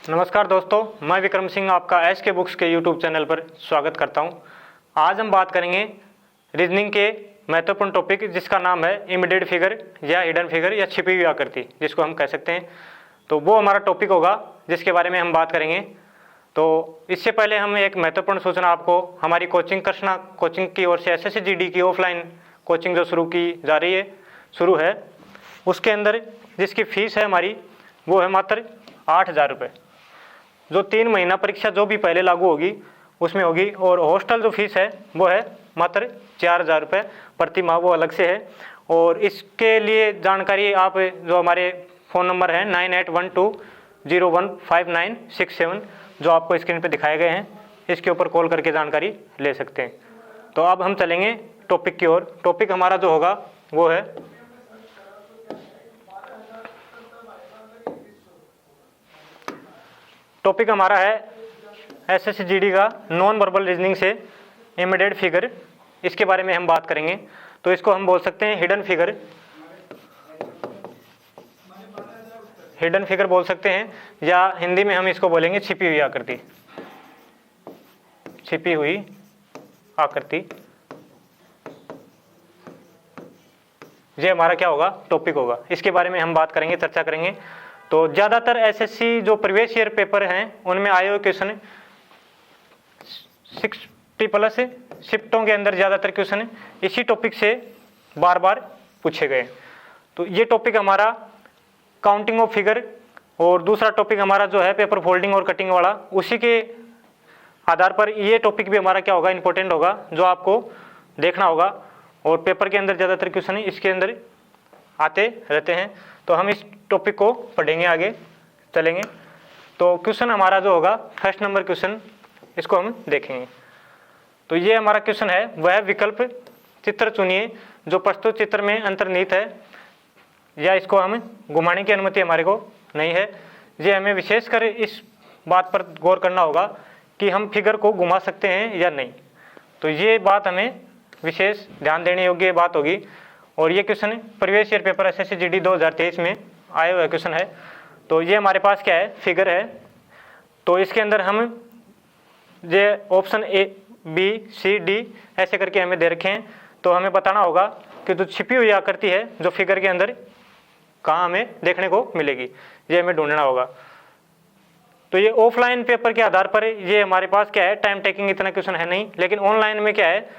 नमस्कार दोस्तों, मैं विक्रम सिंह आपका एस के बुक्स के यूट्यूब चैनल पर स्वागत करता हूं। आज हम बात करेंगे रीजनिंग के महत्वपूर्ण टॉपिक जिसका नाम है इमीडिएट फिगर या हिडन फिगर या छिपी हुई आकृति जिसको हम कह सकते हैं। तो वो हमारा टॉपिक होगा जिसके बारे में हम बात करेंगे। तो इससे पहले हम एक महत्वपूर्ण सूचना आपको हमारी कोचिंग कृष्णा कोचिंग की ओर से SSC GD की ऑफलाइन कोचिंग जो शुरू है उसके अंदर जिसकी फ़ीस है हमारी वो है मात्र 8,000 रुपये। जो 3 महीना परीक्षा जो भी पहले लागू होगी उसमें होगी, और हॉस्टल जो फीस है वो है मात्र 4,000 रुपये प्रति माह, वो अलग से है। और इसके लिए जानकारी आप जो हमारे फ़ोन नंबर है 9812015967 जो आपको स्क्रीन पे दिखाए गए हैं, इसके ऊपर कॉल करके जानकारी ले सकते हैं। तो अब हम चलेंगे टॉपिक की ओर। टॉपिक हमारा जो होगा वो है टॉपिक हमारा है SSC GD का नॉन वर्बल रीजनिंग से इमीडिएट फिगर, इसके बारे में हम बात करेंगे। तो इसको हम बोल सकते हैं हिडन फिगर बोल सकते हैं, या हिंदी में हम इसको बोलेंगे छिपी हुई आकृति। छिपी हुई आकृति ये हमारा क्या होगा, टॉपिक होगा। इसके बारे में हम बात करेंगे, चर्चा करेंगे। तो ज़्यादातर SSC जो प्रीवियस ईयर पेपर हैं उनमें आए हुए क्वेश्चन 60+ शिफ्टों के अंदर ज़्यादातर क्वेश्चन इसी टॉपिक से बार बार पूछे गए। तो ये टॉपिक हमारा काउंटिंग ऑफ फिगर, और दूसरा टॉपिक हमारा जो है पेपर फोल्डिंग और कटिंग वाला, उसी के आधार पर ये टॉपिक भी हमारा क्या होगा, इंपॉर्टेंट होगा, जो आपको देखना होगा। और पेपर के अंदर ज़्यादातर क्वेश्चन इसके अंदर आते रहते हैं। तो हम इस टॉपिक को पढ़ेंगे, आगे चलेंगे। तो क्वेश्चन हमारा जो होगा फर्स्ट नंबर क्वेश्चन, इसको हम देखेंगे। तो ये हमारा क्वेश्चन है, वह विकल्प चित्र चुनिए जो प्रस्तुत चित्र में अंतर्निहित है, या इसको हम घुमाने की अनुमति हमारे को नहीं है। ये हमें विशेषकर इस बात पर गौर करना होगा कि हम फिगर को घुमा सकते हैं या नहीं। तो ये बात हमें विशेष ध्यान देने योग्य बात होगी। और ये question previous year paper SSC GD 2023 में आया हुआ क्वेश्चन है। तो ये हमारे पास क्या है, फिगर है। तो इसके अंदर हम ये option A B C D ऐसे करके हमें दे रखे हैं। तो हमें बताना होगा कि जो छिपी हुई आकृति है जो फिगर के अंदर कहाँ हमें देखने को मिलेगी, ये हमें ढूंढना होगा। तो ये ऑफलाइन पेपर के आधार पर ये हमारे पास क्या है, टाइम टेकिंग इतना क्वेश्चन है नहीं। लेकिन ऑनलाइन में क्या है,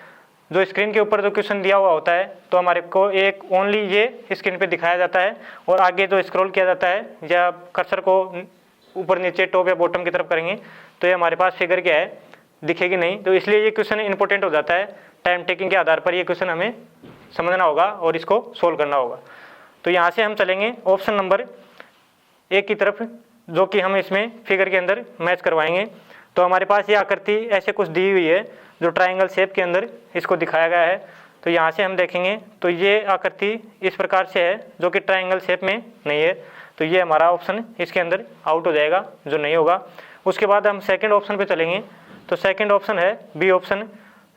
जो स्क्रीन के ऊपर जो क्वेश्चन दिया हुआ होता है तो हमारे को एक ओनली ये स्क्रीन पे दिखाया जाता है, और आगे जो स्क्रॉल किया जाता है या कर्सर को ऊपर नीचे टॉप या बॉटम की तरफ करेंगे तो ये हमारे पास फिगर क्या है, दिखेगी नहीं। तो इसलिए ये क्वेश्चन इंपॉर्टेंट हो जाता है। टाइम टेकिंग के आधार पर ये क्वेश्चन हमें समझना होगा और इसको सोल्व करना होगा। तो यहाँ से हम चलेंगे ऑप्शन नंबर A की तरफ, जो कि हम इसमें फिगर के अंदर मैच करवाएंगे। तो हमारे पास ये आकृति ऐसे कुछ दी हुई है जो ट्रायंगल शेप के अंदर इसको दिखाया गया है। तो यहाँ से हम देखेंगे तो ये आकृति इस प्रकार से है जो कि ट्रायंगल शेप में नहीं है। तो ये हमारा ऑप्शन इसके अंदर आउट हो जाएगा, जो नहीं होगा। उसके बाद हम सेकंड ऑप्शन पे चलेंगे। तो सेकंड ऑप्शन है B ऑप्शन,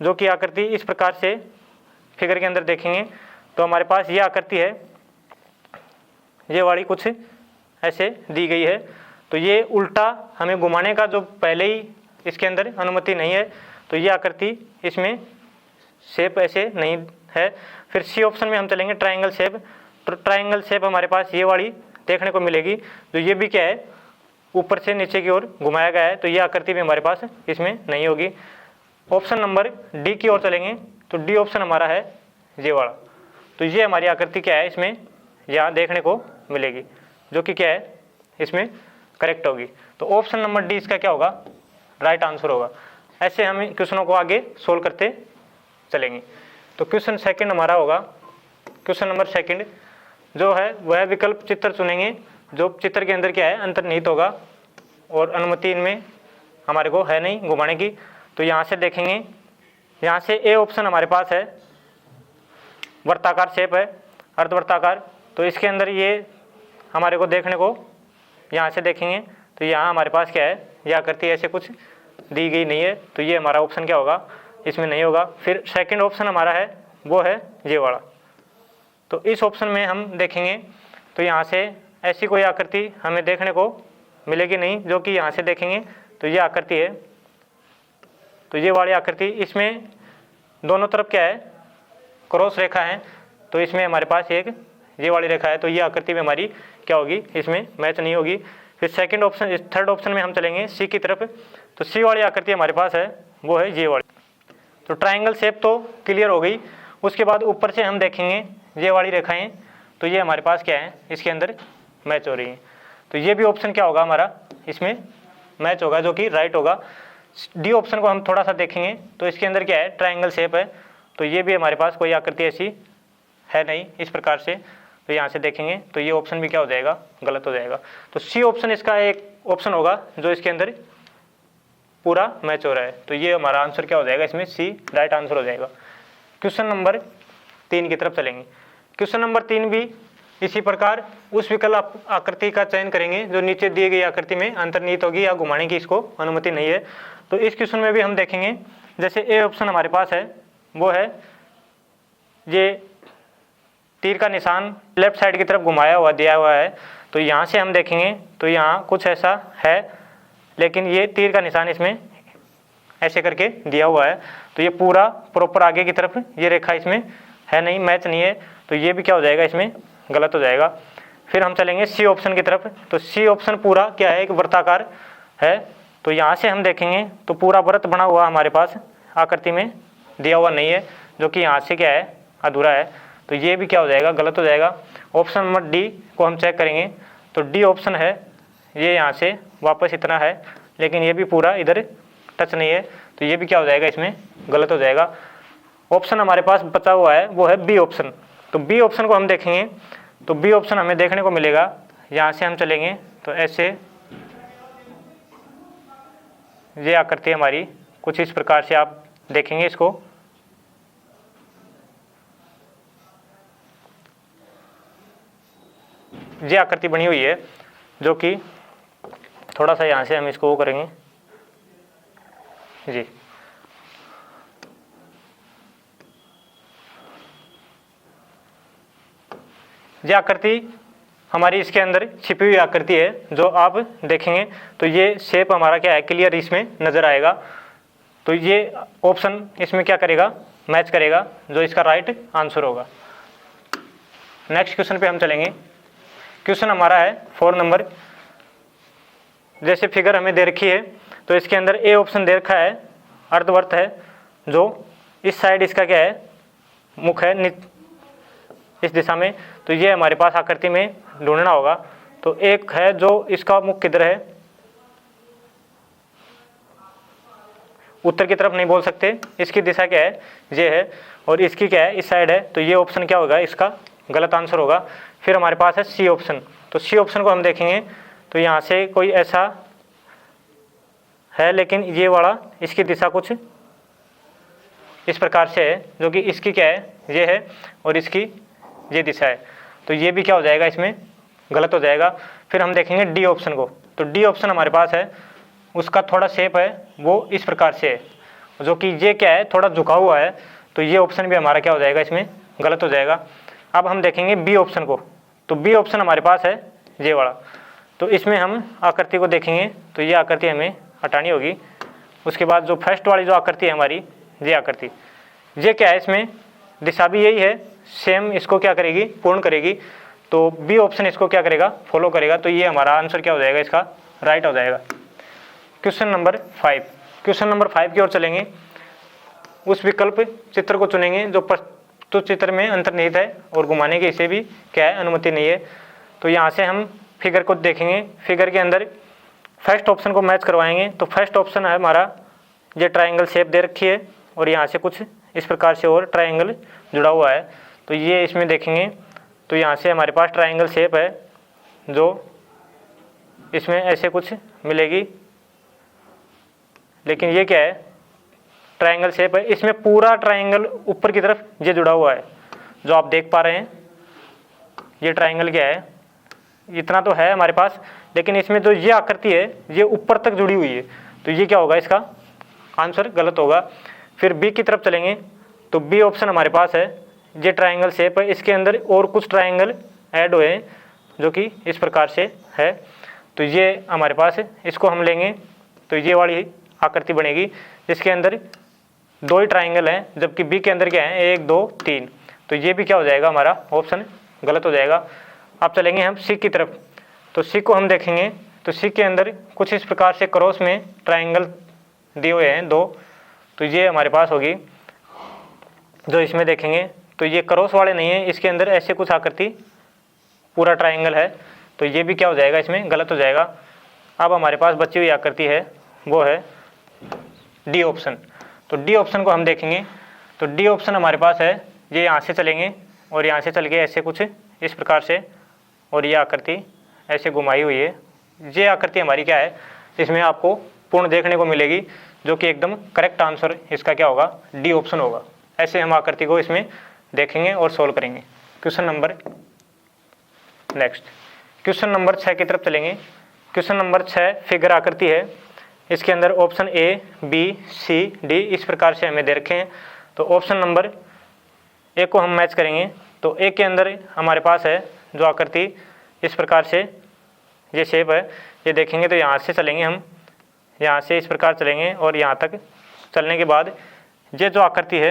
जो कि आकृति इस प्रकार से फिगर के अंदर देखेंगे तो हमारे पास ये आकृति है, ये वाली कुछ ऐसे दी गई है। तो ये उल्टा हमें घुमाने का जो पहले ही इसके अंदर अनुमति नहीं है, तो ये आकृति इसमें शेप ऐसे नहीं है। फिर C ऑप्शन में हम चलेंगे ट्रायंगल शेप। तो ट्रायंगल शेप हमारे पास ये वाली देखने को मिलेगी, तो ये भी क्या है, ऊपर से नीचे की ओर घुमाया गया है। तो ये आकृति भी हमारे पास इसमें नहीं होगी। ऑप्शन नंबर D की ओर चलेंगे। तो D ऑप्शन हमारा है ये वाला। तो ये हमारी आकृति क्या है, इसमें यहाँ देखने को मिलेगी, जो कि क्या है, इसमें करेक्ट होगी। तो ऑप्शन नंबर D इसका क्या होगा, राइट आंसर होगा। ऐसे हम क्वेश्चनों को आगे सोल्व करते चलेंगे। तो क्वेश्चन सेकंड हमारा होगा, क्वेश्चन नंबर सेकंड जो है वह विकल्प चित्र चुनेंगे जो चित्र के अंदर क्या है, अंतर्निहित होगा, और अनुमति इनमें हमारे को है नहीं घुमाने की। तो यहाँ से देखेंगे, यहाँ से A ऑप्शन हमारे पास है, वर्ताकार शेप है, अर्धवर्ताकार। तो इसके अंदर ये हमारे को देखने को, यहाँ से देखेंगे तो यहाँ हमारे पास क्या है, यह आकृति ऐसे कुछ दी गई नहीं है। तो ये हमारा ऑप्शन क्या होगा, इसमें नहीं होगा। फिर सेकंड ऑप्शन हमारा है वो है ये वाला। तो इस ऑप्शन में हम देखेंगे तो यहाँ से ऐसी कोई आकृति हमें देखने को मिलेगी नहीं, जो कि यहाँ से देखेंगे तो ये आकृति है। तो ये वाली आकृति, इसमें दोनों तरफ क्या है, क्रॉस रेखा है, तो इसमें हमारे पास एक ये वाली रेखा है, तो ये आकृति में हमारी क्या होगी, इसमें मैच नहीं होगी। फिर सेकंड ऑप्शन, थर्ड ऑप्शन में हम चलेंगे सी की तरफ। तो सी वाली आकृति हमारे पास है, वो है ये वाली। तो ट्रायंगल शेप तो क्लियर हो गई। उसके बाद ऊपर से हम देखेंगे ये वाली रेखाएं, तो ये हमारे पास क्या है, इसके अंदर मैच हो रही हैं। तो ये भी ऑप्शन क्या होगा हमारा, इसमें मैच होगा, जो कि राइट होगा। डी ऑप्शन को हम थोड़ा सा देखेंगे तो इसके अंदर क्या है, ट्रायंगल शेप है, तो ये भी हमारे पास कोई आकृति ऐसी है नहीं इस प्रकार से। तो यहाँ से देखेंगे तो ये ऑप्शन भी क्या हो जाएगा, गलत हो जाएगा। तो सी ऑप्शन इसका एक ऑप्शन होगा जो इसके अंदर पूरा मैच हो रहा है। तो ये हमारा आंसर क्या हो जाएगा, इसमें सी राइट आंसर हो जाएगा। क्वेश्चन नंबर 3 की तरफ चलेंगे। क्वेश्चन नंबर 3 भी इसी प्रकार उस विकल्प आकृति का चयन करेंगे जो नीचे दी गई आकृति में अंतर्निहित होगी या घुमाने की इसको अनुमति नहीं है। तो इस क्वेश्चन में भी हम देखेंगे, जैसे ए ऑप्शन हमारे पास है, वो है ये तीर का निशान लेफ्ट साइड की तरफ घुमाया हुआ दिया हुआ है। तो यहाँ से हम देखेंगे तो यहाँ कुछ ऐसा है, लेकिन ये तीर का निशान इसमें ऐसे करके दिया हुआ है, तो ये पूरा प्रॉपर आगे की तरफ ये रेखा इसमें है नहीं, मैच नहीं है। तो ये भी क्या हो जाएगा, इसमें गलत हो जाएगा। फिर हम चलेंगे सी ऑप्शन की तरफ। तो सी ऑप्शन पूरा क्या है, एक वृत्ताकार है। तो यहाँ से हम देखेंगे तो पूरा वृत्त बना हुआ हमारे पास आकृति में दिया हुआ नहीं है, जो कि यहाँ से क्या है, अधूरा है। तो ये भी क्या हो जाएगा, गलत हो जाएगा। ऑप्शन नंबर डी को हम चेक करेंगे तो डी ऑप्शन है, ये यहाँ से वापस इतना है, लेकिन ये भी पूरा इधर टच नहीं है, तो ये भी क्या हो जाएगा, इसमें गलत हो जाएगा। ऑप्शन हमारे पास बचा हुआ है वो है बी ऑप्शन। तो बी ऑप्शन को हम देखेंगे तो बी ऑप्शन हमें देखने को मिलेगा, यहाँ से हम चलेंगे तो ऐसे ये आकृति हमारी कुछ इस प्रकार से आप देखेंगे इसको। ये आकृति बनी हुई है, जो कि थोड़ा सा यहाँ से हम इसको वो करेंगे जी। ये आकृति हमारी इसके अंदर छिपी हुई आकृति है, जो आप देखेंगे तो ये शेप हमारा क्या है, क्लियर इसमें नज़र आएगा। तो ये ऑप्शन इसमें क्या करेगा, मैच करेगा, जो इसका राइट आंसर होगा। नेक्स्ट क्वेश्चन पे हम चलेंगे। क्वेश्चन हमारा है 4 नंबर। जैसे फिगर हमें दे रखी है तो इसके अंदर ए ऑप्शन दे रखा है, अर्धवर्त है, जो इस साइड इसका क्या है, मुख है इस दिशा में। तो ये हमारे पास आकृति में ढूंढना होगा। तो एक है जो इसका मुख किधर है, उत्तर की तरफ नहीं बोल सकते, इसकी दिशा क्या है, ये है, और इसकी क्या है, इस साइड है। तो ये ऑप्शन क्या होगा, इसका गलत आंसर होगा। फिर हमारे पास है सी ऑप्शन। तो सी ऑप्शन को हम देखेंगे तो यहाँ से कोई ऐसा है, लेकिन ये वाला इसकी दिशा कुछ इस प्रकार से है, जो कि इसकी क्या है, ये है, और इसकी ये दिशा है। तो ये भी क्या हो जाएगा, इसमें गलत हो जाएगा। फिर हम देखेंगे डी ऑप्शन को। तो डी ऑप्शन हमारे पास है, उसका थोड़ा शेप है वो इस प्रकार से है, जो कि ये क्या है, थोड़ा झुका हुआ है। तो ये ऑप्शन भी हमारा क्या हो जाएगा, इसमें गलत हो जाएगा। अब हम देखेंगे बी ऑप्शन को। तो बी ऑप्शन हमारे पास है ये वाला। तो इसमें हम आकृति को देखेंगे तो ये आकृति हमें हटानी होगी। उसके बाद जो फर्स्ट वाली जो आकृति है हमारी, ये आकृति, ये क्या है, इसमें दिशा भी यही है, सेम इसको क्या करेगी, पूर्ण करेगी। तो बी ऑप्शन इसको क्या करेगा, फॉलो करेगा। तो ये हमारा आंसर क्या हो जाएगा, इसका राइट हो जाएगा। Question number 5। क्वेश्चन नंबर 5 की ओर चलेंगे। उस विकल्प चित्र को चुनेंगे जो प्रस्तुत चित्र में अंतर्निहित है और घुमाने की इसे भी क्या है, अनुमति नहीं है। तो यहाँ से हम फिगर को देखेंगे। फिगर के अंदर फर्स्ट ऑप्शन को मैच करवाएंगे। तो फर्स्ट ऑप्शन है हमारा, ये ट्रायंगल शेप दे रखी है और यहाँ से कुछ इस प्रकार से और ट्रायंगल जुड़ा हुआ है। तो ये इसमें देखेंगे तो यहाँ से हमारे पास ट्रायंगल शेप है, जो इसमें ऐसे कुछ मिलेगी, लेकिन ये क्या है, ट्रायंगल शेप है। इसमें पूरा ट्रायंगल ऊपर की तरफ ये जुड़ा हुआ है, जो आप देख पा रहे हैं। ये ट्रायंगल क्या है, इतना तो है हमारे पास, लेकिन इसमें जो ये आकृति है ये ऊपर तक जुड़ी हुई है। तो ये क्या होगा, इसका आंसर गलत होगा। फिर बी की तरफ चलेंगे तो बी ऑप्शन हमारे पास है, ये ट्रायंगल शेप है, इसके अंदर और कुछ ट्रायंगल ऐड हुए हैं, जो कि इस प्रकार से है। तो ये हमारे पास इसको हम लेंगे तो ये वाली आकृति बनेगी जिसके अंदर 2 ही ट्राइंगल हैं, जबकि बी के अंदर क्या है 1 2 3। तो ये भी क्या हो जाएगा, हमारा ऑप्शन गलत हो जाएगा। अब चलेंगे हम सी की तरफ। तो सी को हम देखेंगे तो सी के अंदर कुछ इस प्रकार से क्रॉस में ट्राइंगल दिए हुए हैं 2। तो ये हमारे पास होगी जो इसमें देखेंगे तो ये क्रॉस वाले नहीं है, इसके अंदर ऐसे कुछ आकृति पूरा ट्राइंगल है। तो ये भी क्या हो जाएगा, इसमें गलत हो जाएगा। अब हमारे पास बची हुई आकृति है वो है डी ऑप्शन। तो डी ऑप्शन को हम देखेंगे तो डी ऑप्शन हमारे पास है, ये यहाँ से चलेंगे और यहाँ से चल के ऐसे कुछ इस प्रकार से, और ये आकृति ऐसे घुमाई हुई है। ये आकृति हमारी क्या है, इसमें आपको पूर्ण देखने को मिलेगी, जो कि एकदम करेक्ट आंसर इसका क्या होगा, डी ऑप्शन होगा। ऐसे हम आकृति को इसमें देखेंगे और सोल्व करेंगे। Question number next, question number 6 की तरफ चलेंगे। क्वेश्चन नंबर 6 फिगर आकृति है, इसके अंदर option A B C D इस प्रकार से हमें दे रखे हैं। तो ऑप्शन नंबर ए को हम मैच करेंगे। तो ए के अंदर हमारे पास है जो आकृति इस प्रकार से ये शेप है, ये देखेंगे तो यहाँ से चलेंगे हम, यहाँ से इस प्रकार चलेंगे और यहाँ तक चलने के बाद ये जो आकृति है,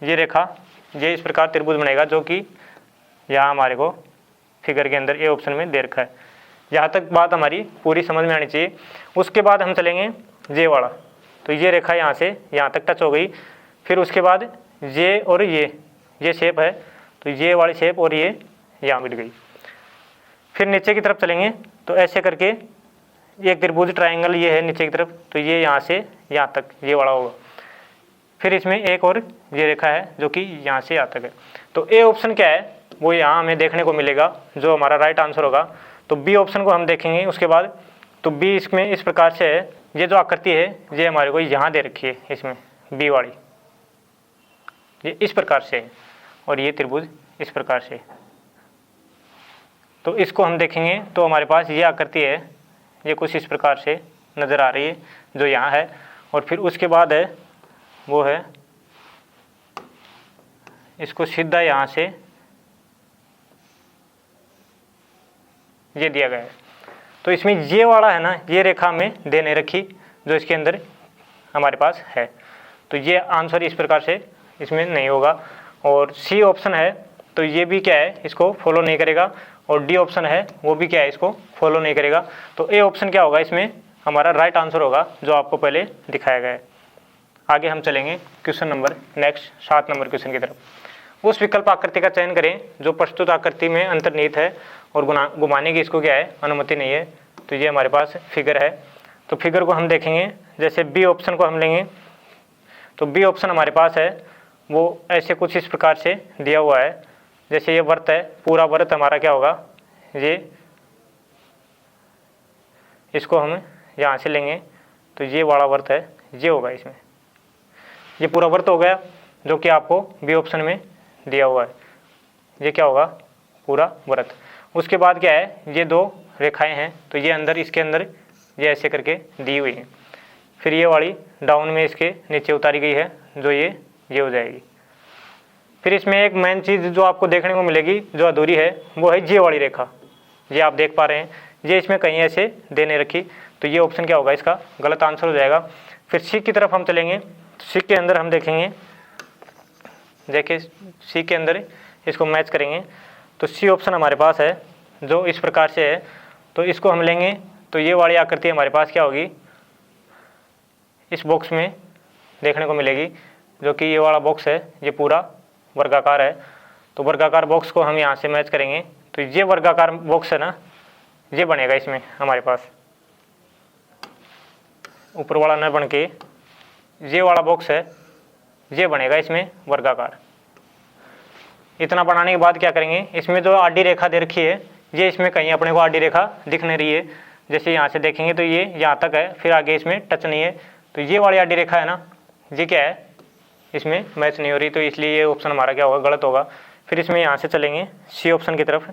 ये रेखा, ये इस प्रकार त्रिभुज बनेगा, जो कि यहाँ हमारे को फिगर के अंदर ए ऑप्शन में दे रखा है। यहाँ तक बात हमारी पूरी समझ में आनी चाहिए। उसके बाद हम चलेंगे ये वाला, तो ये रेखा यहाँ से यहाँ तक टच हो गई। फिर उसके बाद ये और ये शेप है, तो ये वाली शेप और ये यहाँ मिल गई। फिर नीचे की तरफ चलेंगे तो ऐसे करके एक त्रिभुज ट्रायंगल ये है नीचे की तरफ, तो ये यहाँ से यहाँ तक ये वाला होगा। फिर इसमें एक और ये रेखा है जो कि यहाँ से यहाँ तक है। तो ए ऑप्शन क्या है वो यहाँ हमें देखने को मिलेगा, जो हमारा राइट आंसर होगा। तो बी ऑप्शन को हम देखेंगे उसके बाद। तो बी इसमें इस प्रकार से है, ये जो आकृति है ये हमारे को यहाँ दे रखी है, इसमें बी वाली ये इस प्रकार से है और ये त्रिभुज इस प्रकार से। तो इसको हम देखेंगे तो हमारे पास ये आकृति है, ये कुछ इस प्रकार से नज़र आ रही है जो यहाँ है। और फिर उसके बाद है वो है इसको सीधा यहाँ से ये दिया गया है। तो इसमें ये वाला है ना, ये रेखा में दे नहीं रखी जो इसके अंदर हमारे पास है। तो ये आंसर इस प्रकार से इसमें नहीं होगा। और सी ऑप्शन है तो ये भी क्या है, इसको फॉलो नहीं करेगा। और डी ऑप्शन है वो भी क्या है, इसको फॉलो नहीं करेगा। तो ए ऑप्शन क्या होगा, इसमें हमारा राइट आंसर होगा जो आपको पहले दिखाया गया है। आगे हम चलेंगे question number next 7 number question की तरफ। उस विकल्प आकृति का चयन करें जो प्रस्तुत आकृति में अंतर्निहित है और घुमाने की इसको क्या है, अनुमति नहीं है। तो ये हमारे पास फिगर है। तो फिगर को हम देखेंगे, जैसे बी ऑप्शन को हम लेंगे तो बी ऑप्शन हमारे पास है वो ऐसे कुछ इस प्रकार से दिया हुआ है। जैसे ये वृत्त है, पूरा वृत्त हमारा क्या होगा, ये इसको हम यहाँ से लेंगे तो ये वाला वृत्त है, ये होगा इसमें, ये पूरा वृत्त हो गया जो कि आपको बी ऑप्शन में दिया हुआ है। ये क्या होगा, पूरा वृत्त। उसके बाद क्या है, ये 2 रेखाएं हैं, तो ये अंदर इसके अंदर ये ऐसे करके दी हुई हैं। फिर ये वाली डाउन में इसके नीचे उतारी गई है जो ये हो जाएगी। फिर इसमें एक मेन चीज़ जो आपको देखने को मिलेगी जो अधूरी है वो है ये वाली रेखा, ये आप देख पा रहे हैं, ये इसमें कहीं ऐसे देने रखी। तो ये ऑप्शन क्या होगा, इसका गलत आंसर हो जाएगा। फिर सी की तरफ हम चलेंगे। सी के अंदर हम देखेंगे, देखिए सी के अंदर इसको मैच करेंगे तो सी ऑप्शन हमारे पास है जो इस प्रकार से है। तो इसको हम लेंगे तो ये वाली आकृति हमारे पास क्या होगी, इस बॉक्स में देखने को मिलेगी, जो कि ये वाला बॉक्स है, ये पूरा वर्गाकार है। तो वर्गाकार बॉक्स को हम यहाँ से मैच करेंगे तो ये वर्गाकार बॉक्स है ना, ये बनेगा इसमें हमारे पास, ऊपर वाला न बन के ये वाला बॉक्स है, ये बनेगा इसमें वर्गाकार। इतना बनाने के बाद क्या करेंगे, इसमें जो आडी रेखा दे रखी है ये इसमें कहीं अपने को आडी रेखा दिख नहीं रही है। जैसे यहाँ से देखेंगे तो ये यहाँ तक है, फिर आगे इसमें टच नहीं है। तो ये वाली आडी रेखा है ना, ये क्या है, इसमें मैच नहीं हो रही, तो इसलिए ये ऑप्शन हमारा क्या होगा, गलत होगा। फिर इसमें यहाँ से चलेंगे सी ऑप्शन की तरफ।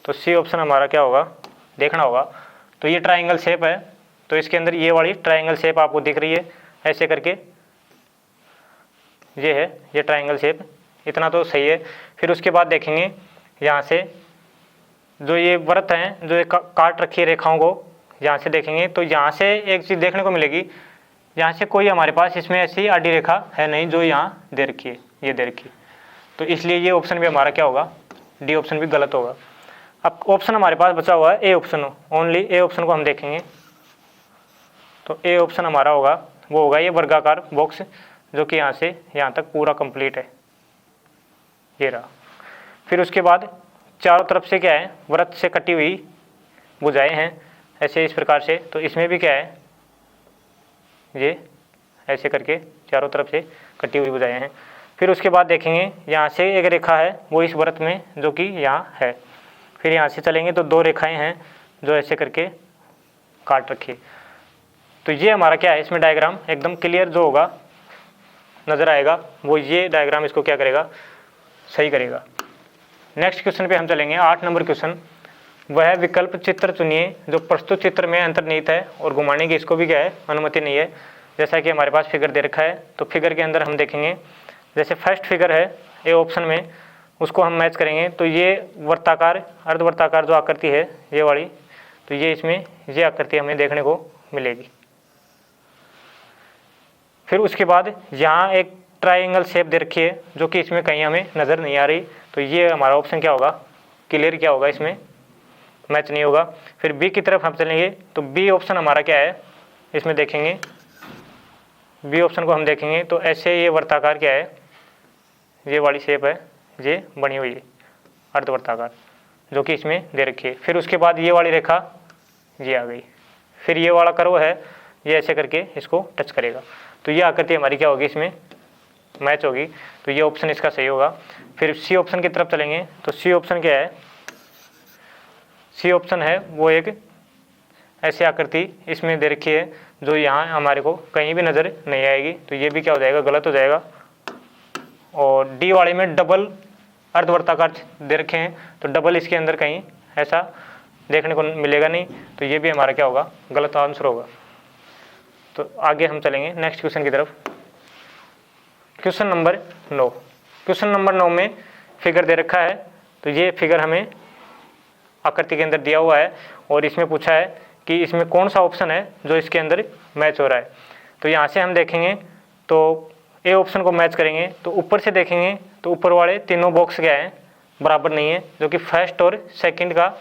तो सी ऑप्शन हमारा क्या होगा, देखना होगा। तो ये ट्राइंगल शेप है, तो इसके अंदर ये वाली ट्राइंगल शेप आपको दिख रही है ऐसे करके, ये है ये ट्राइंगल शेप, इतना तो सही है। फिर उसके बाद देखेंगे यहाँ से जो ये वृत्त हैं, जो ये काट रखी है रेखाओं को, यहाँ से देखेंगे तो यहाँ से एक चीज़ देखने को मिलेगी, यहाँ से कोई हमारे पास इसमें ऐसी आड़ी रेखा है नहीं जो यहाँ दे रखी है, ये दे रखी है। तो इसलिए ये ऑप्शन भी हमारा क्या होगा, डी ऑप्शन भी गलत होगा। अब ऑप्शन हमारे पास बचा हुआ है A option, only A option को हम देखेंगे। तो ए ऑप्शन हमारा होगा, वो होगा ये वर्गाकार बॉक्स जो कि यहाँ से यहाँ तक पूरा कंप्लीट है, ये रहा। फिर उसके बाद चारों तरफ से क्या है, वृत्त से कटी हुई भुजाएं हैं ऐसे इस प्रकार से। तो इसमें भी क्या है, ये ऐसे करके चारों तरफ से कटी हुई भुजाएं हैं। फिर उसके बाद देखेंगे यहाँ से एक रेखा है वो इस वृत्त में जो कि यहाँ है। फिर यहाँ से चलेंगे तो दो रेखाएं हैं जो ऐसे करके काट रखी। तो ये हमारा क्या है, इसमें डायग्राम एकदम क्लियर जो होगा नज़र आएगा, वो ये डायग्राम इसको क्या करेगा, सही करेगा। नेक्स्ट क्वेश्चन पे हम चलेंगे, 8 नंबर क्वेश्चन। वह विकल्प चित्र चुनिए जो प्रस्तुत चित्र में अंतर्निहित है और घुमाने की इसको भी क्या है, अनुमति नहीं है। जैसा कि हमारे पास फिगर दे रखा है, तो फिगर के अंदर हम देखेंगे जैसे फर्स्ट फिगर है ए ऑप्शन में, उसको हम मैच करेंगे तो ये वर्ताकार अर्धवर्ताकार जो आकृति है ये वाली, तो ये इसमें ये आकृति हमें देखने को मिलेगी। फिर उसके बाद यहाँ एक ट्रायंगल शेप दे रखी है जो कि इसमें कहीं हमें नज़र नहीं आ रही, तो ये हमारा ऑप्शन क्या होगा, क्लियर क्या होगा, इसमें मैच नहीं होगा। फिर बी की तरफ हम चलेंगे तो बी ऑप्शन हमारा क्या है, इसमें देखेंगे बी ऑप्शन को हम देखेंगे तो ऐसे ये वर्ताकार क्या है, ये वाली शेप है, ये बनी हुई है अर्धवर्ताकार जो कि इसमें दे रखी है। फिर उसके बाद ये वाली रेखा ये आ गई, फिर ये वाला कर्व है ये ऐसे करके इसको टच करेगा, तो ये आकृति हमारी क्या होगी, इसमें मैच होगी। तो ये ऑप्शन इसका सही होगा। फिर सी ऑप्शन की तरफ चलेंगे तो सी ऑप्शन क्या है, सी ऑप्शन है वो एक ऐसी आकृति इसमें दे रखी है जो यहाँ हमारे को कहीं भी नज़र नहीं आएगी, तो ये भी क्या हो जाएगा, गलत हो जाएगा। और डी वाले में डबल अर्धवर्ताकार दे रखे हैं, तो डबल इसके अंदर कहीं ऐसा देखने को मिलेगा नहीं, तो ये भी हमारा क्या होगा, गलत आंसर होगा। तो आगे हम चलेंगे नेक्स्ट क्वेश्चन की तरफ। Question number 9। क्वेश्चन नंबर 9 में फिगर दे रखा है, तो ये फिगर हमें आकृति के अंदर दिया हुआ है और इसमें पूछा है कि इसमें कौन सा ऑप्शन है जो इसके अंदर मैच हो रहा है। तो यहाँ से हम देखेंगे तो ए ऑप्शन को मैच करेंगे, तो ऊपर से देखेंगे तो ऊपर वाले तीनों बॉक्स क्या है, बराबर नहीं है, जो कि फर्स्ट और सेकंड का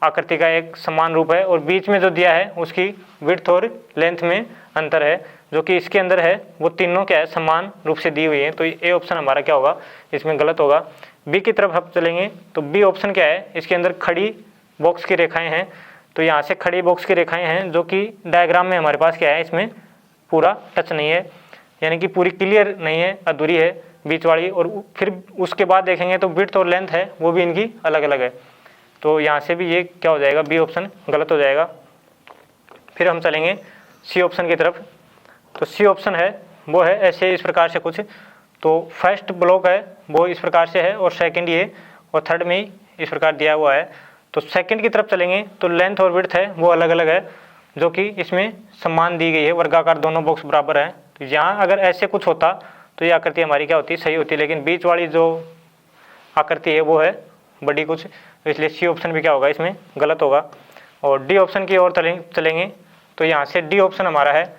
आकृति का एक समान रूप है, और बीच में जो दिया है उसकी विड्थ और लेंथ में अंतर है, जो कि इसके अंदर है वो तीनों क्या है, समान रूप से दी हुई है। तो ए ऑप्शन हमारा क्या होगा, इसमें गलत होगा। बी की तरफ हम चलेंगे तो बी ऑप्शन क्या है, इसके अंदर खड़ी बॉक्स की रेखाएं हैं, तो यहाँ से खड़ी बॉक्स की रेखाएं हैं जो कि डायग्राम में हमारे पास क्या है, इसमें पूरा टच नहीं है, यानी कि पूरी क्लियर नहीं है, अधूरी है बीच वाली। और फिर उसके बाद देखेंगे तो विड्थ और लेंथ है वो भी इनकी अलग अलग है, तो यहाँ से भी ये क्या हो जाएगा, बी ऑप्शन गलत हो जाएगा। फिर हम चलेंगे सी ऑप्शन की तरफ, तो सी ऑप्शन है वो है ऐसे इस प्रकार से कुछ, तो फर्स्ट ब्लॉक है वो इस प्रकार से है और सेकंड ये, और थर्ड में ही इस प्रकार दिया हुआ है। तो सेकंड की तरफ चलेंगे तो लेंथ और विड्थ है वो अलग अलग है, जो कि इसमें समान दी गई है, वर्गाकार दोनों बॉक्स बराबर हैं। तो यहाँ अगर ऐसे कुछ होता तो ये आकृति हमारी क्या होती, सही होती, लेकिन बीच वाली जो आकृति है वो है बड़ी कुछ, तो इसलिए सी ऑप्शन भी क्या होगा, इसमें गलत होगा। और डी ऑप्शन की ओर चलेंगे तो यहाँ से डी ऑप्शन हमारा है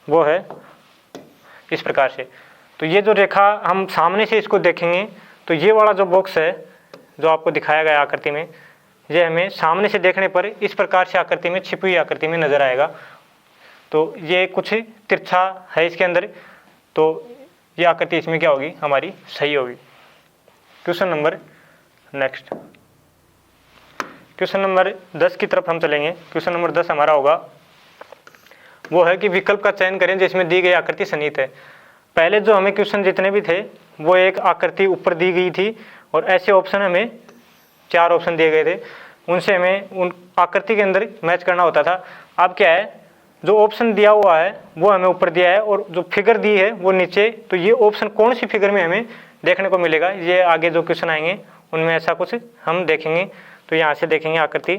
वो है इस प्रकार से। तो ये जो रेखा हम सामने से इसको देखेंगे तो ये वाला जो बॉक्स है जो आपको दिखाया गया आकृति में, ये हमें सामने से देखने पर इस प्रकार से आकृति में, छिपी हुई आकृति में नजर आएगा। तो ये कुछ तिरछा है इसके अंदर, तो ये आकृति इसमें क्या होगी, हमारी सही होगी। Question number next, question number 10 की तरफ हम चलेंगे। क्वेश्चन नंबर 10 हमारा होगा वो है कि विकल्प का चयन करें जिसमें दी गई आकृति सन्निहित है। पहले जो हमें क्वेश्चन जितने भी थे वो एक आकृति ऊपर दी गई थी और ऐसे ऑप्शन हमें 4 ऑप्शन दिए गए थे, उनसे हमें उन आकृति के अंदर मैच करना होता था। अब क्या है, जो ऑप्शन दिया हुआ है वो हमें ऊपर दिया है और जो फिगर दी है वो नीचे, तो ये ऑप्शन कौन सी फिगर में हमें देखने को मिलेगा, ये आगे जो क्वेश्चन आएंगे उनमें ऐसा कुछ हम देखेंगे। तो यहाँ से देखेंगे आकृति,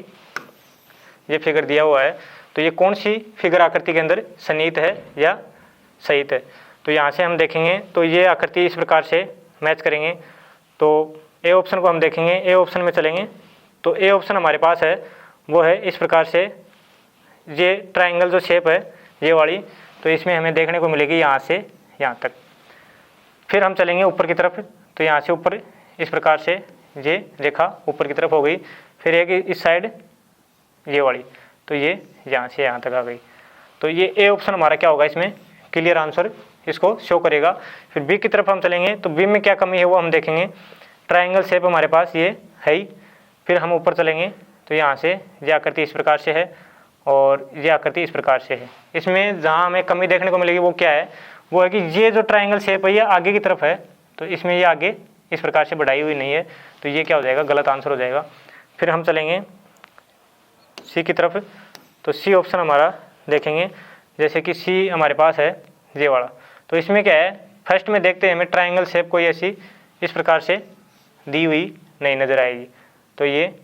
ये फिगर दिया हुआ है, तो ये कौन सी फिगर आकृति के अंदर सन्निहित है या सहित है। तो यहाँ से हम देखेंगे तो ये आकृति इस प्रकार से मैच करेंगे। तो ए ऑप्शन को हम देखेंगे, ए ऑप्शन में चलेंगे तो ए ऑप्शन हमारे पास है वो है इस प्रकार से, ये ट्राइंगल जो शेप है ये वाली, तो इसमें हमें देखने को मिलेगी यहाँ से यहाँ तक। फिर हम चलेंगे ऊपर की तरफ, तो यहाँ से ऊपर इस प्रकार से ये रेखा ऊपर की तरफ हो गई। फिर एक इस साइड ये वाली, तो ये यहाँ से यहाँ तक आ गई। तो ये ए ऑप्शन हमारा क्या होगा, इसमें क्लियर आंसर इसको शो करेगा। फिर बी की तरफ हम चलेंगे, तो बी में क्या कमी है वो हम देखेंगे। ट्राइंगल शेप हमारे पास ये है ही। फिर हम ऊपर चलेंगे, तो यहाँ से ये आकृति इस प्रकार से है और ये आकृति इस प्रकार से है। इसमें जहाँ हमें कमी देखने को मिलेगी वो क्या है, वो है कि ये जो ट्राइंगल शेप है ये आगे की तरफ है, तो इसमें ये आगे इस प्रकार से बढ़ाई हुई नहीं है, तो ये क्या हो जाएगा, गलत आंसर हो जाएगा। फिर हम चलेंगे सी की तरफ, तो सी ऑप्शन हमारा देखेंगे, जैसे कि सी हमारे पास है ये वाला, तो इसमें क्या है, फर्स्ट में देखते हैं हमें ट्राइंगल शेप कोई ऐसी इस प्रकार से दी हुई नहीं नज़र आएगी, तो ये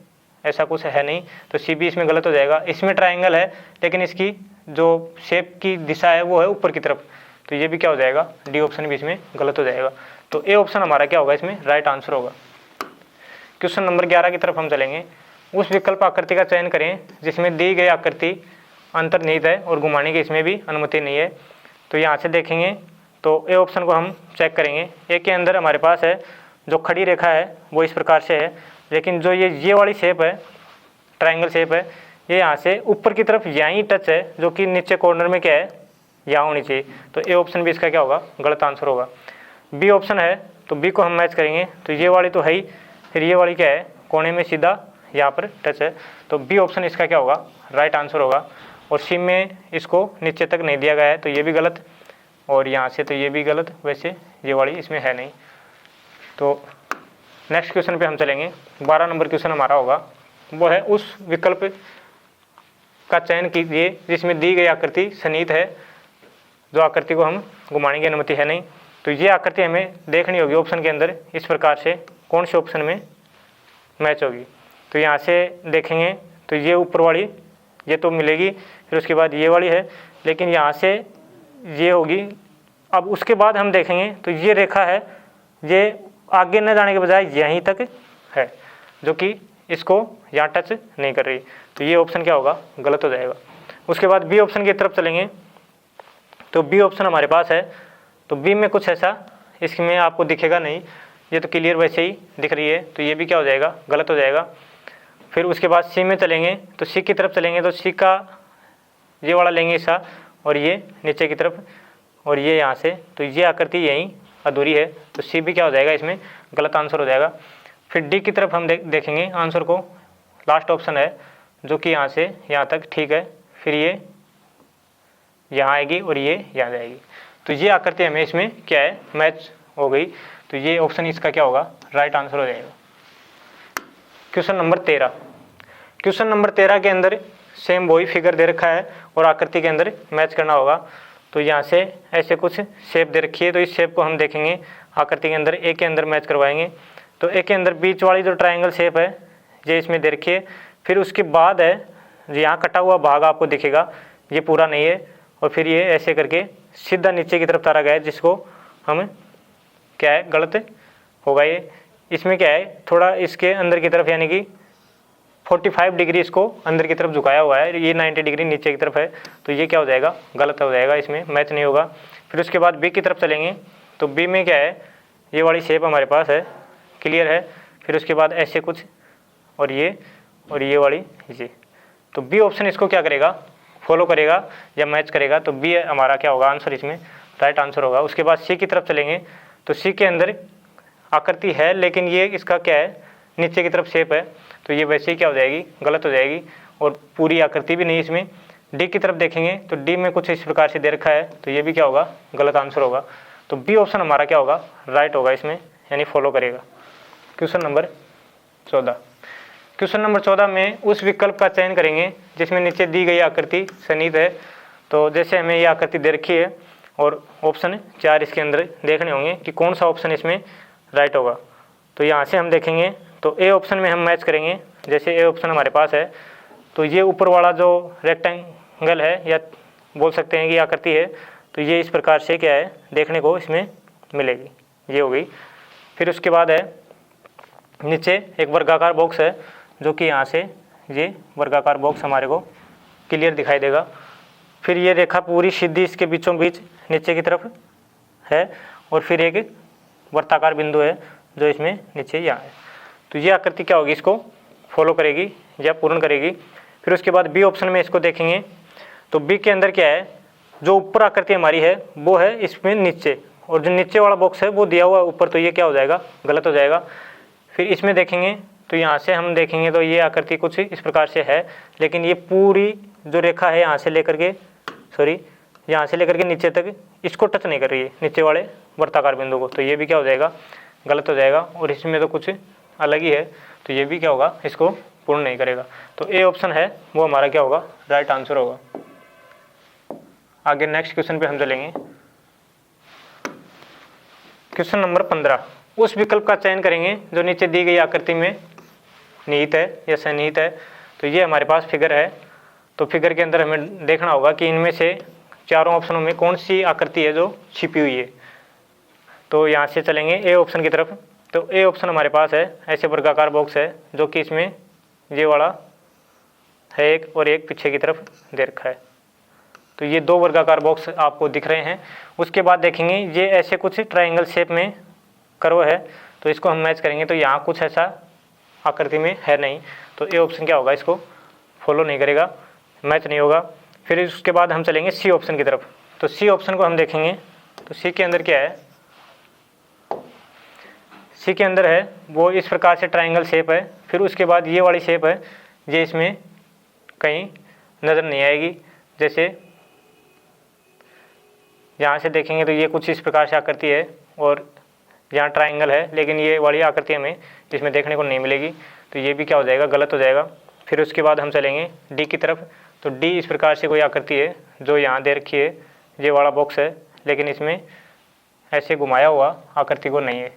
ऐसा कुछ है नहीं, तो सी भी इसमें गलत हो जाएगा। इसमें ट्राइंगल है लेकिन इसकी जो शेप की दिशा है वो है ऊपर की तरफ, तो ये भी क्या हो जाएगा, डी ऑप्शन भी इसमें गलत हो जाएगा। तो ए ऑप्शन हमारा क्या होगा, इसमें राइट आंसर होगा। क्वेश्चन नंबर 11 की तरफ हम चलेंगे। उस विकल्प आकृति का चयन करें जिसमें दी गई आकृति अंतर्निहित है और घुमाने की इसमें भी अनुमति नहीं है। तो यहाँ से देखेंगे तो ए ऑप्शन को हम चेक करेंगे। ए के अंदर हमारे पास है जो खड़ी रेखा है वो इस प्रकार से है, लेकिन जो ये वाली शेप है, ट्राइंगल शेप है, ये यहाँ से ऊपर की तरफ यहीं टच है, जो कि नीचे कॉर्नर में क्या है, यहाँ होनी चाहिए। तो ए ऑप्शन भी इसका क्या होगा, गलत आंसर होगा। बी ऑप्शन है, तो बी को हम मैच करेंगे, तो ये वाली तो है ही, फिर ये वाली क्या है, कोने में सीधा यहाँ पर टच है, तो बी ऑप्शन इसका क्या होगा, राइट आंसर होगा। और सी में इसको नीचे तक नहीं दिया गया है, तो ये भी गलत, और यहाँ से तो ये भी गलत, वैसे ये वाली इसमें है नहीं। तो नेक्स्ट क्वेश्चन पे हम चलेंगे। 12 नंबर क्वेश्चन हमारा होगा, वो है उस विकल्प का चयन कीजिए जिसमें दी गई आकृति सन्निहित है, जो आकृति को हम घुमाने की अनुमति है नहीं। तो ये आकृति हमें देखनी होगी ऑप्शन के अंदर इस प्रकार से, कौन से ऑप्शन में मैच होगी। तो यहाँ से देखेंगे तो ये ऊपर वाली ये तो मिलेगी, फिर उसके बाद ये वाली है, लेकिन यहाँ से ये होगी। अब उसके बाद हम देखेंगे तो ये रेखा है, ये आगे न जाने के बजाय यहीं तक है, जो कि इसको यहाँ टच नहीं कर रही, तो ये ऑप्शन क्या होगा, गलत हो जाएगा। उसके बाद बी ऑप्शन की तरफ चलेंगे, तो बी ऑप्शन हमारे पास है, तो बी में कुछ ऐसा इसमें आपको दिखेगा नहीं, ये तो क्लियर वैसे ही दिख रही है, तो ये भी क्या हो जाएगा, गलत हो जाएगा। फिर उसके बाद सी में चलेंगे, तो सी की तरफ चलेंगे, तो सी का ये वाला लेंगे ऐसा, और ये नीचे की तरफ, और ये यहाँ से, तो ये आकृति यहीं अधूरी है, तो सी भी क्या हो जाएगा, इसमें गलत आंसर हो जाएगा। फिर डी की तरफ हम देखेंगे आंसर को, लास्ट ऑप्शन है जो कि यहाँ से यहाँ तक ठीक है, फिर ये यहाँ आएगी और ये यहाँ जाएगी, तो ये आकृति हमें इसमें क्या है, मैच हो गई, तो ये ऑप्शन इसका क्या होगा, राइट आंसर हो जाएगा। Question number 13। क्वेश्चन नंबर 13 के अंदर सेम वही फिगर दे रखा है और आकृति के अंदर मैच करना होगा। तो यहाँ से ऐसे कुछ शेप दे रखी है, तो इस शेप को हम देखेंगे आकृति के अंदर, ए के अंदर मैच करवाएंगे। तो ए के अंदर बीच वाली जो ट्राइंगल शेप है ये इसमें दे रखी है, फिर उसके बाद है यहाँ कटा हुआ भाग आपको दिखेगा, ये पूरा नहीं है, और फिर ये ऐसे करके सीधा नीचे की तरफ तारा गया है, जिसको हम क्या है, गलत होगा। ये इसमें क्या है, थोड़ा इसके अंदर की तरफ यानी कि 45 डिग्री इसको अंदर की तरफ झुकाया हुआ है, ये 90 डिग्री नीचे की तरफ है, तो ये क्या हो जाएगा, गलत हो जाएगा, इसमें मैच नहीं होगा। फिर उसके बाद बी की तरफ चलेंगे, तो बी में क्या है, ये वाली शेप हमारे पास है, क्लियर है, फिर उसके बाद ऐसे कुछ, और ये वाली ये, तो बी ऑप्शन इसको क्या करेगा, फॉलो करेगा या मैच करेगा, तो बी हमारा क्या होगा, आंसर इसमें राइट आंसर होगा। उसके बाद सी की तरफ चलेंगे, तो सी के अंदर आकृति है, लेकिन ये इसका क्या है, नीचे की तरफ शेप है, तो ये वैसे ही क्या हो जाएगी, गलत हो जाएगी, और पूरी आकृति भी नहीं इसमें। डी की तरफ देखेंगे, तो डी में कुछ इस प्रकार से दे रखा है, तो ये भी क्या होगा, गलत आंसर होगा। तो बी ऑप्शन हमारा क्या होगा, राइट होगा इसमें, यानी फॉलो करेगा। Question number 14। क्वेश्चन नंबर 14 में उस विकल्प का चयन करेंगे जिसमें नीचे दी गई आकृति सन्निहित है। तो जैसे हमें ये आकृति दे रखी है और ऑप्शन 4 इसके अंदर देखने होंगे कि कौन सा ऑप्शन इसमें राइट होगा। तो यहाँ से हम देखेंगे, तो ए ऑप्शन में हम मैच करेंगे। जैसे ए ऑप्शन हमारे पास है, तो ये ऊपर वाला जो रेक्टेंगल है, या बोल सकते हैं कि आकृति है, तो ये इस प्रकार से क्या है, देखने को इसमें मिलेगी, ये हो गई। फिर उसके बाद है नीचे एक वर्गाकार बॉक्स है, जो कि यहाँ से ये वर्गाकार बॉक्स हमारे को क्लियर दिखाई देगा। फिर ये रेखा पूरी सीधी इसके बीचों बीच नीचे की तरफ है और फिर एक वर्ताकार बिंदु है जो इसमें नीचे यहाँ है। तो ये आकृति क्या होगी, इसको फॉलो करेगी या पूर्ण करेगी। फिर उसके बाद बी ऑप्शन में इसको देखेंगे तो बी के अंदर क्या है, जो ऊपर आकृति हमारी है वो है इसमें नीचे, और जो नीचे वाला बॉक्स है वो दिया हुआ ऊपर, तो ये क्या हो जाएगा, गलत हो जाएगा। फिर इसमें देखेंगे तो यहाँ से हम देखेंगे तो ये आकृति कुछ इस प्रकार से है, लेकिन ये पूरी जो रेखा है यहाँ से लेकर के यहाँ से लेकर के नीचे तक इसको टच नहीं कर रही है, नीचे वाले वर्ताकार बिंदु को, तो ये भी क्या हो जाएगा, गलत हो जाएगा। और इसमें तो कुछ अलग ही है, तो ये भी क्या होगा, इसको पूर्ण नहीं करेगा। तो ए ऑप्शन है वो हमारा क्या होगा, राइट आंसर होगा। आगे नेक्स्ट क्वेश्चन पे हम चलेंगे। क्वेश्चन नंबर 15, उस विकल्प का चयन करेंगे जो नीचे दी गई आकृति में निहित है या सन्निहित है। तो ये हमारे पास फिगर है, तो फिगर के अंदर हमें देखना होगा कि इनमें से चारों ऑप्शनों में कौन सी आकृति है जो छिपी हुई है। तो यहाँ से चलेंगे ए ऑप्शन की तरफ। तो ए ऑप्शन हमारे पास है ऐसे वर्गाकार बॉक्स है जो कि इसमें ये वाला है एक और एक पीछे की तरफ दे रखा है। तो ये दो वर्गाकार बॉक्स आपको दिख रहे हैं। उसके बाद देखेंगे ये ऐसे कुछ ट्रायंगल शेप में कर्व है, तो इसको हम मैच करेंगे। तो यहाँ कुछ ऐसा आकृति में है नहीं, तो ए ऑप्शन क्या होगा, इसको फॉलो नहीं करेगा, मैच नहीं होगा। फिर उसके बाद हम चलेंगे सी ऑप्शन की तरफ। तो सी ऑप्शन को हम देखेंगे तो सी के अंदर क्या है, सी के अंदर है वो इस प्रकार से ट्रायंगल शेप है। फिर उसके बाद ये वाली शेप है, ये इसमें कहीं नज़र नहीं आएगी। जैसे यहाँ से देखेंगे तो ये कुछ इस प्रकार से आकृति है और यहाँ ट्रायंगल है, लेकिन ये वाली आकृति हमें इसमें देखने को नहीं मिलेगी, तो ये भी क्या हो जाएगा, गलत हो जाएगा। फिर उसके बाद हम चलेंगे डी की तरफ। तो डी इस प्रकार से कोई आकृति है जो यहाँ दे रखी है, ये वाला बॉक्स है, लेकिन इसमें ऐसे घुमाया हुआ आकृति को नहीं है,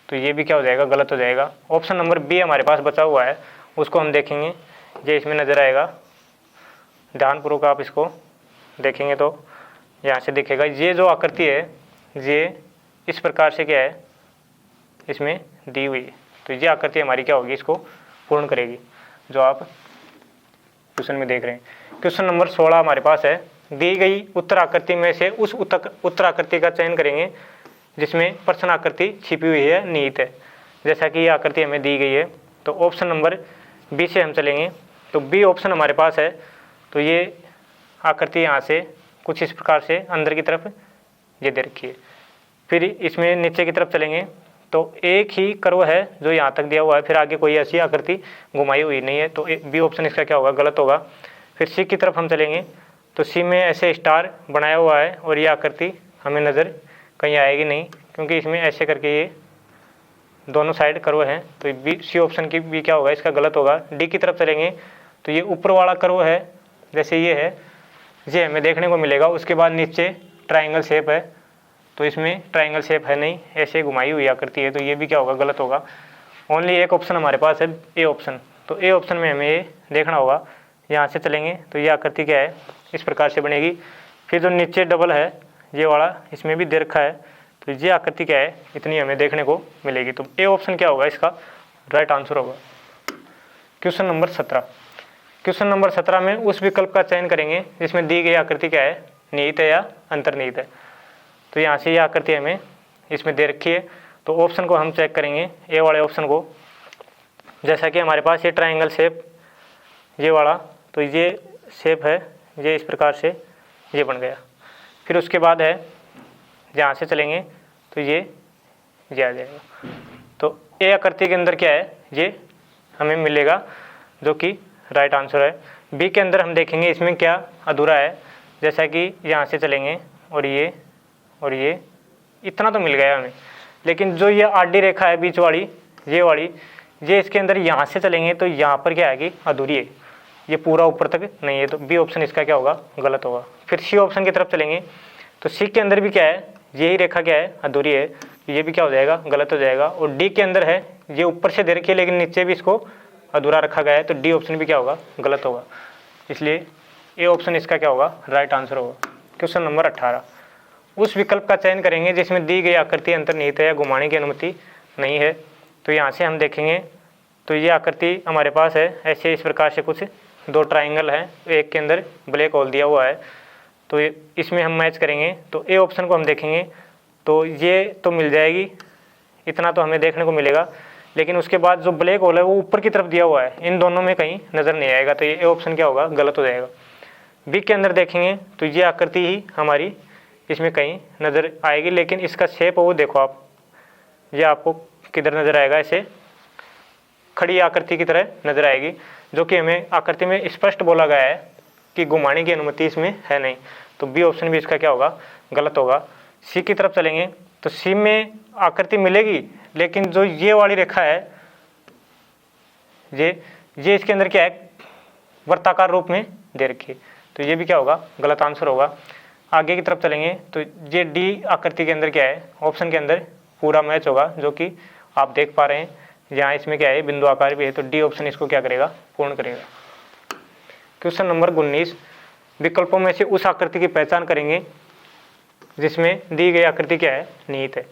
तो ये भी क्या हो जाएगा, गलत हो जाएगा। ऑप्शन नंबर बी हमारे पास बचा हुआ है, उसको हम देखेंगे, ये इसमें नज़र आएगा। ध्यानपूर्वक आप इसको देखेंगे तो यहाँ से दिखेगा, ये जो आकृति है ये इस प्रकार से क्या है, इसमें दी हुई है। तो ये आकृति हमारी क्या होगी, इसको पूर्ण करेगी, जो आप क्वेश्चन में देख रहे हैं। क्वेश्चन नंबर 16 हमारे पास है, दी गई उत्तर आकृति में से उस उत्तर आकृति का चयन करेंगे जिसमें प्रश्न आकृति छिपी हुई है, निहित है। जैसा कि ये आकृति हमें दी गई है, तो ऑप्शन नंबर बी से हम चलेंगे। तो बी ऑप्शन हमारे पास है, तो ये आकृति यहाँ से कुछ इस प्रकार से अंदर की तरफ ये दे रखी है। फिर इसमें नीचे की तरफ चलेंगे तो एक ही कर्व है जो यहाँ तक दिया हुआ है, फिर आगे कोई ऐसी आकृति घुमाई हुई नहीं है, तो बी ऑप्शन इसका क्या होगा, गलत होगा। फिर सी की तरफ हम चलेंगे तो सी में ऐसे स्टार बनाया हुआ है और ये आकृति हमें नज़र कहीं आएगी नहीं, क्योंकि इसमें ऐसे करके ये दोनों साइड कर्व हैं, तो बी सी ऑप्शन की भी क्या होगा, इसका गलत होगा। डी की तरफ चलेंगे तो ये ऊपर वाला कर्व है, जैसे ये है, ये हमें देखने को मिलेगा। उसके बाद नीचे ट्रायंगल शेप है, तो इसमें ट्रायंगल शेप है नहीं, ऐसे घुमाई हुई आकृति है, तो ये भी क्या होगा, गलत होगा। ओनली एक ऑप्शन हमारे पास है, ए ऑप्शन। तो ए ऑप्शन में हमें ये देखना होगा। यहाँ से चलेंगे तो ये आकृति क्या है, इस प्रकार से बनेगी। फिर जो नीचे डबल है ये वाला, इसमें भी दे रखा है, तो ये आकृति क्या है, इतनी हमें देखने को मिलेगी। तो ए ऑप्शन क्या होगा, इसका राइट आंसर होगा। Question number 17। क्वेश्चन नंबर 17 में उस विकल्प का चयन करेंगे जिसमें दी गई आकृति क्या है, निहित है या अंतर्निहित है। तो यहाँ से ये आकृति हमें इसमें दे रखी है, तो ऑप्शन को हम चेक करेंगे, ए वाले ऑप्शन को। जैसा कि हमारे पास ये ट्रायंगल शेप ये वाला, तो ये शेप है, ये इस प्रकार से ये बन गया। फिर उसके बाद है, यहाँ से चलेंगे तो ये आ जाएगा। तो ए आकृति के अंदर क्या है, ये हमें मिलेगा, जो कि राइट आंसर है। बी के अंदर हम देखेंगे इसमें क्या अधूरा है, जैसा कि यहाँ से चलेंगे और ये इतना तो मिल गया हमें, लेकिन जो ये आडी रेखा है बीच वाली, ये इसके अंदर यहाँ से चलेंगे तो यहाँ पर क्या आएगी, अधूरी है, ये पूरा ऊपर तक नहीं है, तो बी ऑप्शन इसका क्या होगा, गलत होगा। फिर सी ऑप्शन की तरफ चलेंगे तो सी के अंदर भी क्या है, यही रेखा क्या है, अधूरी है, तो ये भी क्या हो जाएगा, गलत हो जाएगा। और डी के अंदर है, ये ऊपर से दे रखी है लेकिन नीचे भी इसको अधूरा रखा गया है, तो डी ऑप्शन भी क्या होगा, गलत होगा। इसलिए ए ऑप्शन इसका क्या होगा, राइट आंसर होगा। Question number 18। उस विकल्प का चयन करेंगे जिसमें दी गई आकृति अंतर्निहित है या घुमाने की अनुमति नहीं है। तो यहाँ से हम देखेंगे तो ये आकृति हमारे पास है ऐसे, इस प्रकार से कुछ दो ट्राइंगल हैं, एक के अंदर ब्लैक होल दिया हुआ है, तो इसमें हम मैच करेंगे तो ए ऑप्शन को हम देखेंगे तो ये तो मिल जाएगी, इतना तो हमें देखने को मिलेगा, लेकिन उसके बाद जो ब्लैक होल है वो ऊपर की तरफ दिया हुआ है, इन दोनों में कहीं नज़र नहीं आएगा, तो ये ए ऑप्शन क्या होगा, गलत हो जाएगा। बी के अंदर देखेंगे तो ये आकृति ही हमारी इसमें कहीं नज़र आएगी, लेकिन इसका शेप वो देखो आप, ये आपको किधर नज़र आएगा, ऐसे खड़ी आकृति की तरह नज़र आएगी, जो कि हमें आकृति में स्पष्ट बोला गया है कि घुमाने की अनुमति इसमें है नहीं, तो बी ऑप्शन भी इसका क्या होगा, गलत होगा। सी की तरफ चलेंगे तो सी में आकृति मिलेगी, लेकिन जो ये वाली रेखा है ये इसके अंदर क्या है, वृत्ताकार रूप में दे रखी है, तो ये भी क्या होगा, गलत आंसर होगा। आगे की तरफ चलेंगे तो ये डी आकृति के अंदर क्या है, ऑप्शन के अंदर पूरा मैच होगा, जो कि आप देख पा रहे हैं यहाँ इसमें क्या है, बिंदु आकार भी है, तो डी ऑप्शन इसको क्या करेगा, पूर्ण करेगा। क्वेश्चन नंबर 19, विकल्पों में से उस आकृति की पहचान करेंगे जिसमें दी गई आकृति क्या है, निहित है।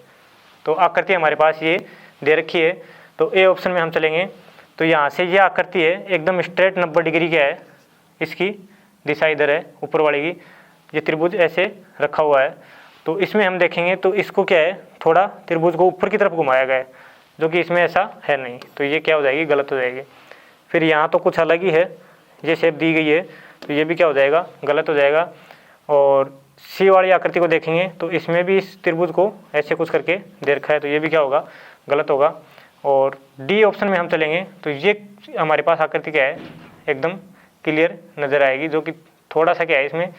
तो आकृति हमारे पास ये दे रखी है, तो ए ऑप्शन में हम चलेंगे तो यहाँ से ये आकृति है एकदम स्ट्रेट 90 डिग्री क्या है, इसकी दिशा इधर है ऊपर वाली की, ये त्रिभुज ऐसे रखा हुआ है, तो इसमें हम देखेंगे तो इसको क्या है, थोड़ा त्रिभुज को ऊपर की तरफ घुमाया गया है, जो कि इसमें ऐसा है नहीं, तो ये क्या हो जाएगी, गलत हो जाएगी। फिर यहाँ तो कुछ अलग ही है, ये शेप दी गई है, तो ये भी क्या हो जाएगा, गलत हो जाएगा। और सी वाली आकृति को देखेंगे तो इसमें भी इस त्रिभुज को ऐसे कुछ करके दे रखा है, तो ये भी क्या होगा, गलत होगा। और डी ऑप्शन में हम चलेंगे तो ये हमारे पास आकृति क्या है, एकदम क्लियर नज़र आएगी, जो कि थोड़ा सा क्या है, इसमें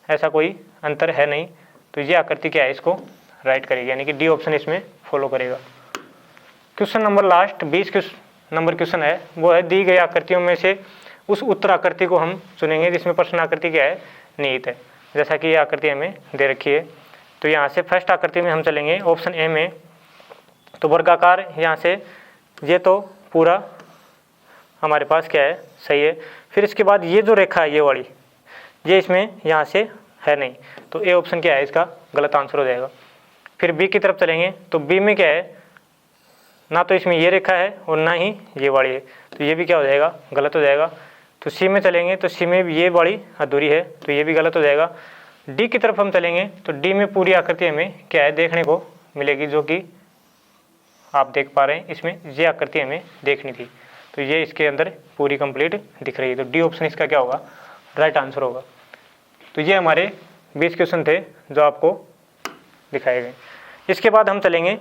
ऐसा कोई अंतर है नहीं, तो ये आकृति क्या है, इसको राइट करेगी, यानी कि डी ऑप्शन इसमें फॉलो करेगा। Question number last 20 number question है, वो है दी गई आकृतियों में से उस उत्तर आकृति को हम चुनेंगे जिसमें प्रश्न आकृति क्या है, निहित है, जैसा कि ये आकृति हमें दे रखी है। तो यहाँ से फर्स्ट आकृति में हम चलेंगे ऑप्शन ए में, तो वर्गाकार यहाँ से ये तो पूरा हमारे पास क्या है, सही है। फिर इसके बाद ये जो रेखा है ये वाली, ये इसमें यहाँ से है नहीं, तो ए ऑप्शन क्या है, इसका गलत आंसर हो जाएगा। फिर बी की तरफ चलेंगे तो बी में क्या है, ना तो इसमें ये रेखा है और ना ही ये वाली है, तो ये भी क्या हो जाएगा, गलत हो जाएगा। तो सी में चलेंगे तो सी में ये वाली अधूरी है, तो ये भी गलत हो जाएगा। डी की तरफ हम चलेंगे तो डी में पूरी आकृति हमें क्या है, देखने को मिलेगी, जो कि आप देख पा रहे हैं, इसमें ये आकृति हमें देखनी थी, तो ये इसके अंदर पूरी कंप्लीट दिख रही है, तो डी ऑप्शन इसका क्या होगा, राइट आंसर होगा। तो ये हमारे 20 क्वेश्चन थे जो आपको दिखाए गए। इसके बाद हम चलेंगे,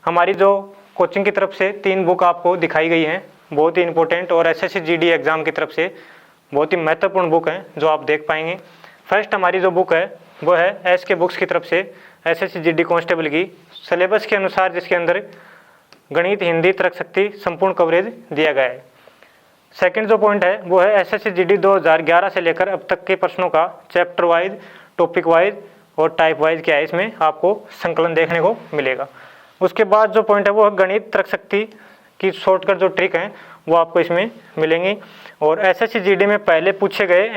हमारी जो कोचिंग की तरफ से 3 बुक आपको दिखाई गई हैं, बहुत ही इंपॉर्टेंट और एसएससी जीडी एग्ज़ाम की तरफ से बहुत ही महत्वपूर्ण बुक हैं जो आप देख पाएंगे। फर्स्ट हमारी जो बुक है वो है एस के बुक्स की तरफ से एसएससी जीडी कांस्टेबल की सिलेबस के अनुसार, जिसके अंदर गणित, हिंदी, तर्क शक्ति संपूर्ण कवरेज दिया गया है। सेकंड जो पॉइंट है वो है एसएससी जीडी 2011 से लेकर अब तक के प्रश्नों का चैप्टर वाइज, टॉपिक वाइज और टाइप वाइज क्या है, इसमें आपको संकलन देखने को मिलेगा। उसके बाद जो पॉइंट है वो है गणित, तर्क शक्ति की शॉर्टकट जो ट्रिक हैं वो आपको इसमें मिलेंगी। और एसएससी जीडी में पहले पूछे गए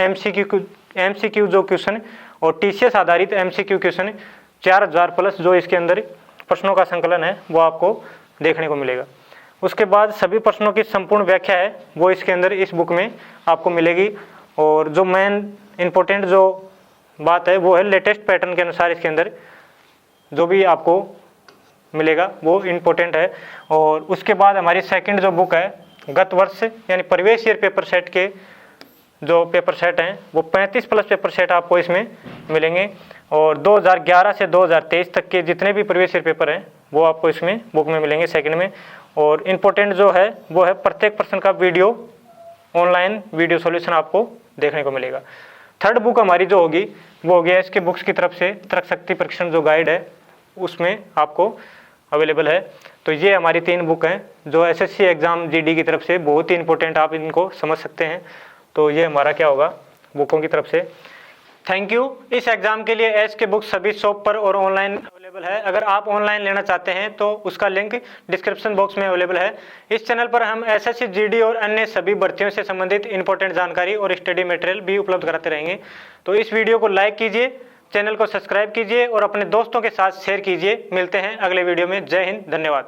एमसीक्यू जो क्वेश्चन और टीसीएस आधारित एमसीक्यू क्वेश्चन 4000 प्लस जो इसके अंदर प्रश्नों का संकलन है वो आपको देखने को मिलेगा। उसके बाद सभी प्रश्नों की संपूर्ण व्याख्या है वो इसके अंदर इस बुक में आपको मिलेगी। और जो मेन इम्पोर्टेंट जो बात है वो है लेटेस्ट पैटर्न के अनुसार इसके अंदर जो भी आपको मिलेगा वो इम्पोर्टेंट है। और उसके बाद हमारी सेकंड जो बुक है गत वर्ष यानी प्रीवियस ईयर पेपर सेट के जो पेपर सेट हैं वो 35 प्लस पेपर सेट आपको इसमें मिलेंगे। और 2011 से 2023 तक के जितने भी प्रीवियस ईयर पेपर हैं वो आपको इसमें बुक में मिलेंगे सेकंड में। और इम्पोर्टेंट जो है वो है प्रत्येक पर्सन का वीडियो, ऑनलाइन वीडियो सॉल्यूशन आपको देखने को मिलेगा। थर्ड बुक हमारी जो होगी वो होगी इसके बुक्स की तरफ से तर्क शक्ति परीक्षण जो गाइड है उसमें आपको अवेलेबल है। तो ये हमारी 3 बुक हैं जो एसएससी एग्ज़ाम जीडी की तरफ से बहुत ही इंपॉर्टेंट, आप इनको समझ सकते हैं। तो ये हमारा क्या होगा बुकों की तरफ से। Thank you. इस एग्ज़ाम के लिए एस के बुक सभी शॉप पर और ऑनलाइन अवेलेबल है। अगर आप ऑनलाइन लेना चाहते हैं तो उसका लिंक डिस्क्रिप्शन बॉक्स में अवेलेबल है। इस चैनल पर हम एसएससी जीडी और अन्य सभी भर्तियों से संबंधित इंपॉर्टेंट जानकारी और स्टडी मटेरियल भी उपलब्ध कराते रहेंगे। तो इस वीडियो को लाइक कीजिए, चैनल को सब्सक्राइब कीजिए और अपने दोस्तों के साथ शेयर कीजिए। मिलते हैं अगले वीडियो में। जय हिंद, धन्यवाद।